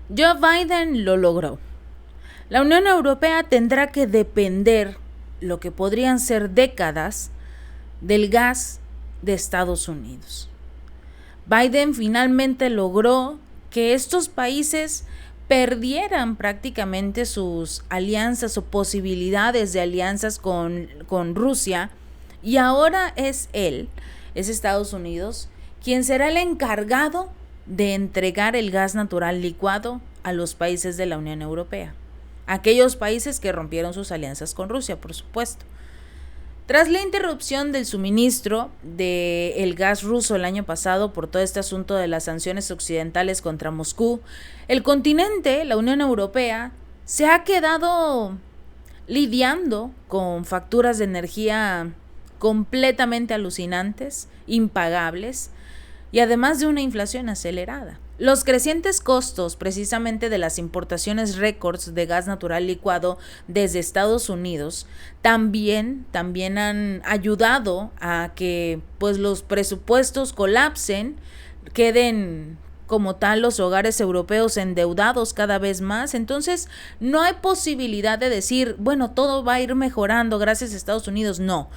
Joe Biden lo logró. La Unión Europea tendrá que depender, lo que podrían ser décadas, del gas de Estados Unidos. Biden finalmente logró que estos países perdieran prácticamente sus alianzas o posibilidades de alianzas con Rusia, y ahora es Estados Unidos, quien será el encargado de entregar el gas natural licuado a los países de la Unión Europea. Aquellos países que rompieron sus alianzas con Rusia, por supuesto. Tras la interrupción del suministro del gas ruso el año pasado por todo este asunto de las sanciones occidentales contra Moscú, el continente, la Unión Europea, se ha quedado lidiando con facturas de energía completamente alucinantes, impagables, y además de una inflación acelerada. Los crecientes costos precisamente de las importaciones récords de gas natural licuado desde Estados Unidos también han ayudado a que pues los presupuestos colapsen, queden como tal los hogares europeos endeudados cada vez más. Entonces no hay posibilidad de decir, bueno, todo va a ir mejorando gracias a Estados Unidos. No.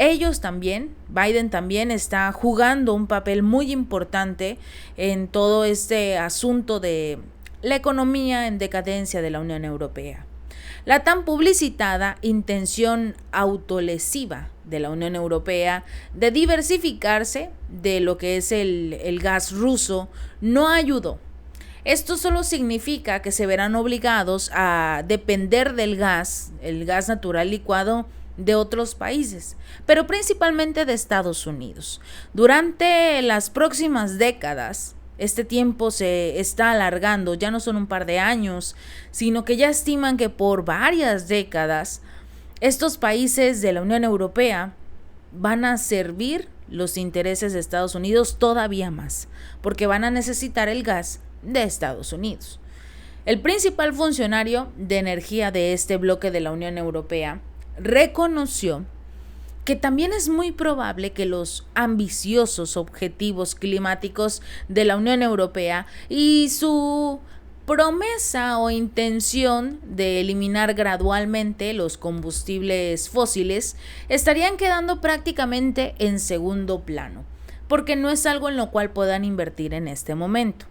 Ellos también, Biden también está jugando un papel muy importante en todo este asunto de la economía en decadencia de la Unión Europea. La tan publicitada intención autolesiva de la Unión Europea de diversificarse de lo que es el gas ruso no ayudó. Esto solo significa que se verán obligados a depender del gas, el gas natural licuado, de otros países, pero principalmente de Estados Unidos. Durante las próximas décadas, este tiempo se está alargando, ya no son un par de años, sino que ya estiman que por varias décadas estos países de la Unión Europea van a servir los intereses de Estados Unidos todavía más, porque van a necesitar el gas de Estados Unidos. El principal funcionario de energía de este bloque de la Unión Europea reconoció que también es muy probable que los ambiciosos objetivos climáticos de la Unión Europea y su promesa o intención de eliminar gradualmente los combustibles fósiles estarían quedando prácticamente en segundo plano, porque no es algo en lo cual puedan invertir en este momento.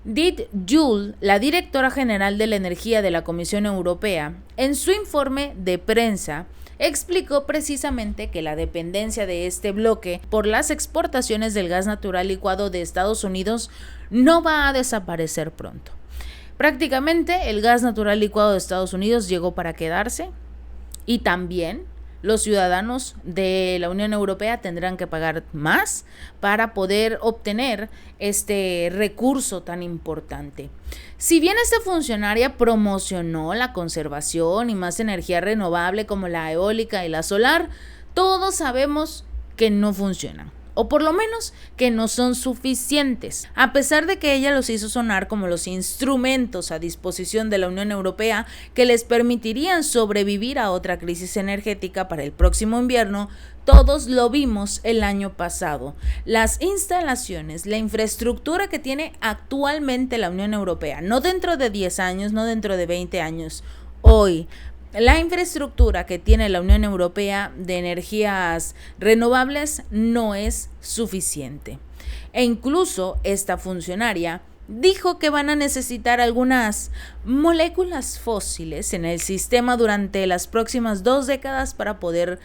Dit Juul, la directora general de la energía de la Comisión Europea, en su informe de prensa, explicó precisamente que la dependencia de este bloque por las exportaciones del gas natural licuado de Estados Unidos no va a desaparecer pronto. Prácticamente el gas natural licuado de Estados Unidos llegó para quedarse, y también los ciudadanos de la Unión Europea tendrán que pagar más para poder obtener este recurso tan importante. Si bien esta funcionaria promocionó la conservación y más energía renovable como la eólica y la solar, todos sabemos que no funcionan, o por lo menos que no son suficientes, a pesar de que ella los hizo sonar como los instrumentos a disposición de la Unión Europea que les permitirían sobrevivir a otra crisis energética para el próximo invierno. Todos lo vimos el año pasado. Las instalaciones, la infraestructura que tiene actualmente la Unión Europea, no dentro de 10 años, no dentro de 20 años, hoy, la infraestructura que tiene la Unión Europea de energías renovables no es suficiente. E incluso esta funcionaria dijo que van a necesitar algunas moléculas fósiles en el sistema durante las próximas 2 décadas para poder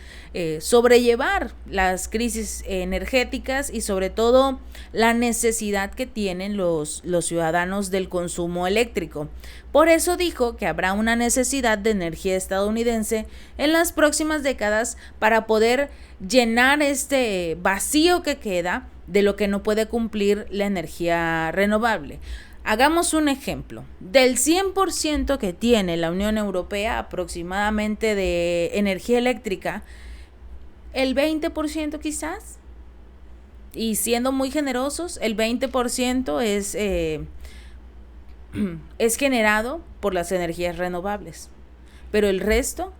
sobrellevar las crisis energéticas y sobre todo la necesidad que tienen los ciudadanos del consumo eléctrico. Por eso dijo que habrá una necesidad de energía estadounidense en las próximas décadas para poder llenar este vacío que queda de lo que no puede cumplir la energía renovable. Hagamos un ejemplo. Del 100% que tiene la Unión Europea aproximadamente de energía eléctrica, el 20% quizás, y siendo muy generosos, el 20% es generado por las energías renovables. Pero el resto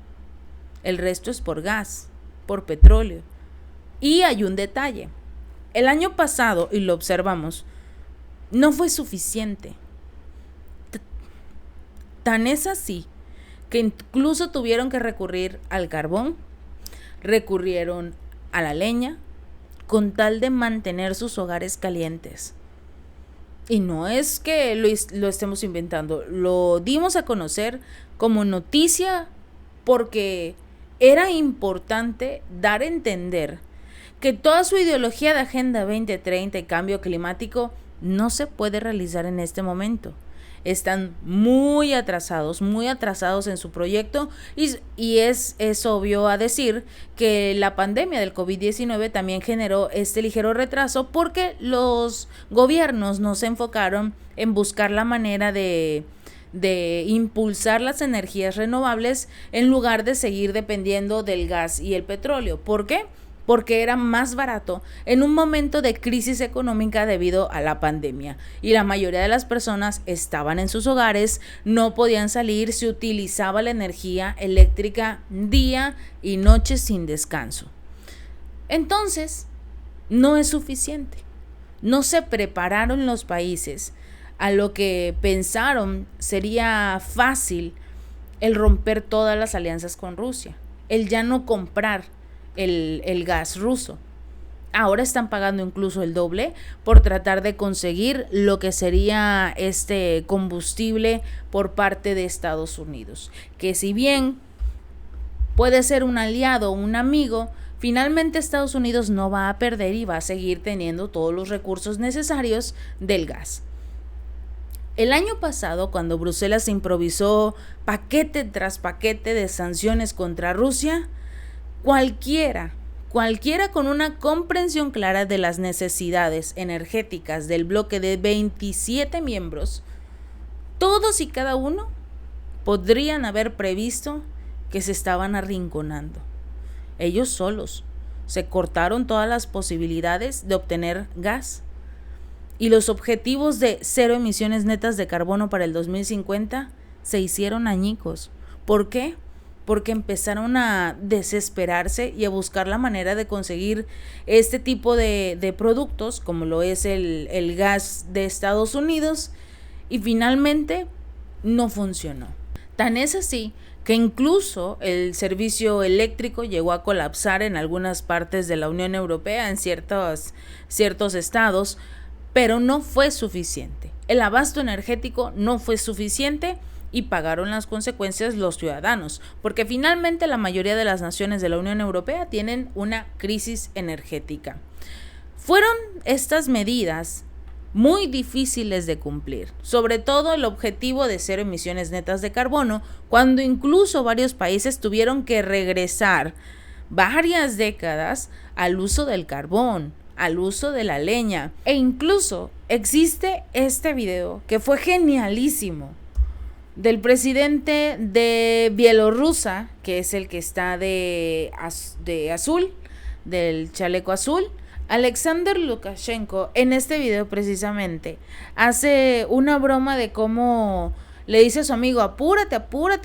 es por gas, por petróleo. Y hay un detalle. El año pasado, y lo observamos, no fue suficiente. Tan es así que incluso tuvieron que recurrir al carbón, recurrieron a la leña, con tal de mantener sus hogares calientes. Y no es que lo estemos inventando, lo dimos a conocer como noticia porque era importante dar a entender que toda su ideología de Agenda 2030 y cambio climático no se puede realizar en este momento. Están muy atrasados en su proyecto y es obvio a decir que la pandemia del COVID-19 también generó este ligero retraso porque los gobiernos no se enfocaron en buscar la manera de impulsar las energías renovables en lugar de seguir dependiendo del gas y el petróleo. ¿Por qué? Porque era más barato en un momento de crisis económica debido a la pandemia y la mayoría de las personas estaban en sus hogares, no podían salir, se utilizaba la energía eléctrica día y noche sin descanso. Entonces, no es suficiente. No se prepararon los países a lo que pensaron sería fácil el romper todas las alianzas con Rusia, el ya no comprar el gas ruso. Ahora están pagando incluso el doble por tratar de conseguir lo que sería este combustible por parte de Estados Unidos, que si bien puede ser un aliado o un amigo, finalmente Estados Unidos no va a perder y va a seguir teniendo todos los recursos necesarios del gas. El año pasado, cuando Bruselas improvisó paquete tras paquete de sanciones contra Rusia, Cualquiera con una comprensión clara de las necesidades energéticas del bloque de 27 miembros, todos y cada uno podrían haber previsto que se estaban arrinconando. Ellos solos se cortaron todas las posibilidades de obtener gas y los objetivos de 0 emisiones netas de carbono para el 2050 se hicieron añicos. ¿Por qué? Porque empezaron a desesperarse y a buscar la manera de conseguir este tipo de productos, como lo es el gas de Estados Unidos, y finalmente no funcionó. Tan es así que incluso el servicio eléctrico llegó a colapsar en algunas partes de la Unión Europea, en ciertos estados, pero no fue suficiente. El abasto energético no fue suficiente y pagaron las consecuencias los ciudadanos, porque finalmente la mayoría de las naciones de la Unión Europea tienen una crisis energética. Fueron estas medidas muy difíciles de cumplir, sobre todo el objetivo de 0 emisiones netas de carbono, cuando incluso varios países tuvieron que regresar varias décadas al uso del carbón, al uso de la leña, e incluso existe este video que fue genialísimo, del presidente de Bielorrusia, que es el que está de azul, del chaleco azul, Alexander Lukashenko. En este video precisamente hace una broma de cómo le dice a su amigo: apúrate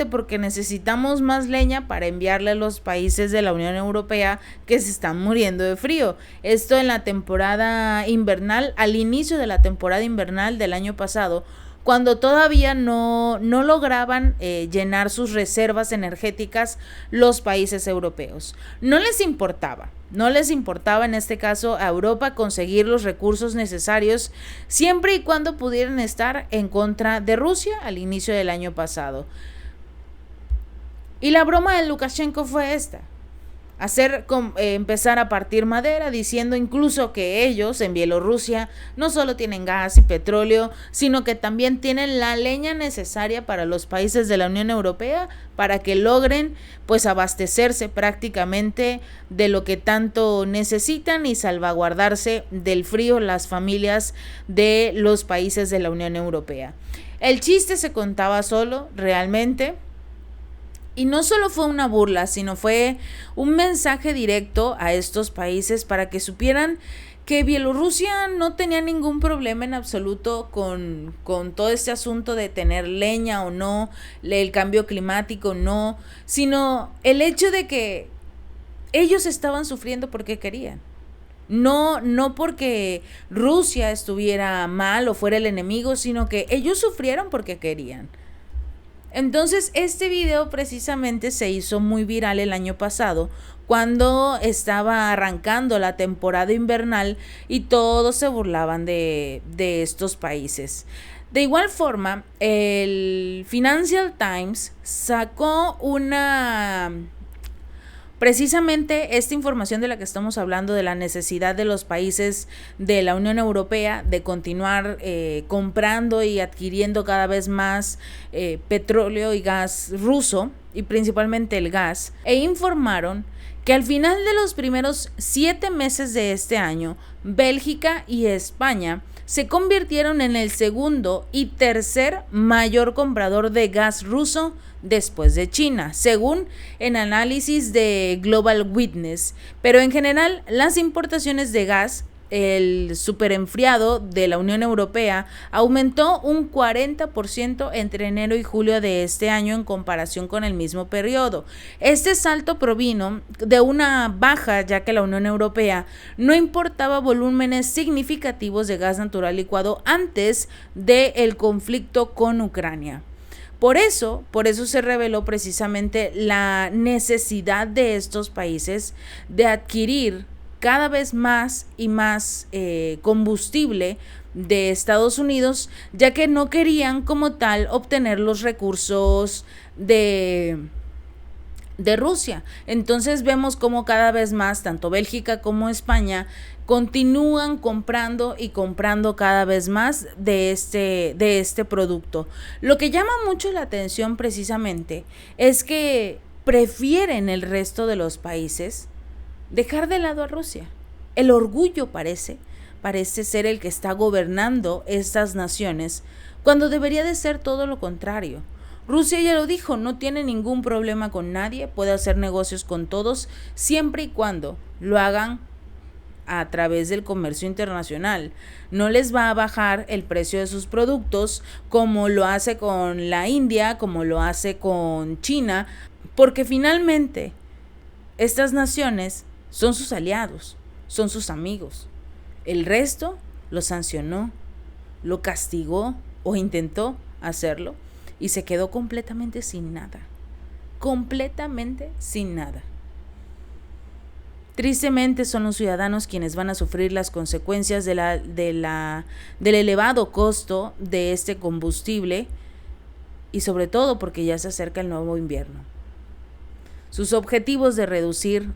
porque necesitamos más leña para enviarle a los países de la Unión Europea que se están muriendo de frío. Esto en la temporada invernal, al inicio de la temporada invernal del año pasado, cuando todavía no lograban llenar sus reservas energéticas los países europeos. No les importaba en este caso a Europa conseguir los recursos necesarios siempre y cuando pudieran estar en contra de Rusia al inicio del año pasado. Y la broma de Lukashenko fue esta: empezar a partir madera, diciendo incluso que ellos en Bielorrusia no solo tienen gas y petróleo, sino que también tienen la leña necesaria para los países de la Unión Europea para que logren pues abastecerse prácticamente de lo que tanto necesitan y salvaguardarse del frío las familias de los países de la Unión Europea. El chiste se contaba solo, realmente. Y no solo fue una burla, sino fue un mensaje directo a estos países para que supieran que Bielorrusia no tenía ningún problema en absoluto con todo este asunto de tener leña o no, el cambio climático no, sino el hecho de que ellos estaban sufriendo porque querían. No porque Rusia estuviera mal o fuera el enemigo, sino que ellos sufrieron porque querían. Entonces, este video precisamente se hizo muy viral el año pasado, cuando estaba arrancando la temporada invernal y todos se burlaban de estos países. De igual forma, el Financial Times sacó precisamente esta información de la que estamos hablando, de la necesidad de los países de la Unión Europea de continuar comprando y adquiriendo cada vez más petróleo y gas ruso, y principalmente el gas, e informaron que al final de los primeros 7 meses de este año, Bélgica y España se convirtieron en el segundo y tercer mayor comprador de gas ruso después de China, según el análisis de Global Witness. Pero en general, las importaciones de gas, el superenfriado de la Unión Europea, aumentó un 40% entre enero y julio de este año en comparación con el mismo periodo. Este salto provino de una baja, ya que la Unión Europea no importaba volúmenes significativos de gas natural licuado antes del conflicto con Ucrania. Por eso se reveló precisamente la necesidad de estos países de adquirir cada vez más y más combustible de Estados Unidos, ya que no querían como tal obtener los recursos de Rusia. Entonces vemos como cada vez más tanto Bélgica como España continúan comprando y comprando cada vez más de este producto. Lo que llama mucho la atención precisamente es que prefieren el resto de los países dejar de lado a Rusia. El orgullo parece ser el que está gobernando estas naciones, cuando debería de ser todo lo contrario. Rusia ya lo dijo, no tiene ningún problema con nadie, puede hacer negocios con todos, siempre y cuando lo hagan a través del comercio internacional. No les va a bajar el precio de sus productos como lo hace con la India, como lo hace con China, porque finalmente estas naciones son sus aliados, son sus amigos. El resto lo sancionó, lo castigó o intentó hacerlo y se quedó completamente sin nada. Completamente sin nada. Tristemente son los ciudadanos quienes van a sufrir las consecuencias del elevado costo de este combustible, y sobre todo porque ya se acerca el nuevo invierno. Sus objetivos de reducir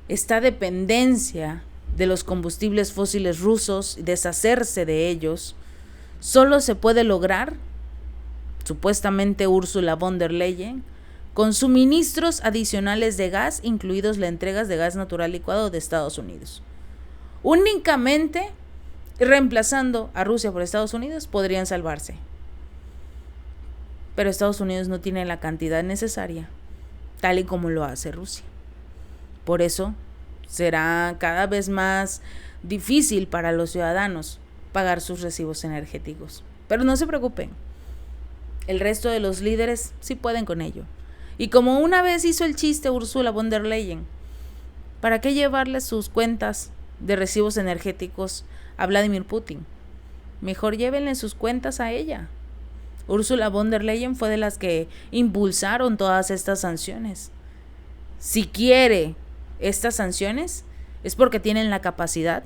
esta dependencia de los combustibles fósiles rusos y deshacerse de ellos solo se puede lograr, supuestamente Ursula von der Leyen, con suministros adicionales de gas, incluidos las entregas de gas natural licuado de Estados Unidos. Únicamente reemplazando a Rusia por Estados Unidos podrían salvarse. Pero Estados Unidos no tiene la cantidad necesaria, tal y como lo hace Rusia. Por eso será cada vez más difícil para los ciudadanos pagar sus recibos energéticos. Pero no se preocupen, el resto de los líderes sí pueden con ello. Y como una vez hizo el chiste Ursula von der Leyen, ¿para qué llevarle sus cuentas de recibos energéticos a Vladimir Putin? Mejor llévenle sus cuentas a ella. Ursula von der Leyen fue de las que impulsaron todas estas sanciones. Si quiere estas sanciones, es porque tienen la capacidad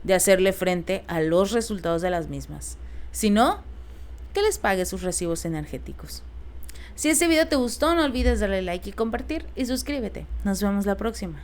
de hacerle frente a los resultados de las mismas. Si no, que les pague sus recibos energéticos. Si este video te gustó, no olvides darle like y compartir, y suscríbete. Nos vemos la próxima.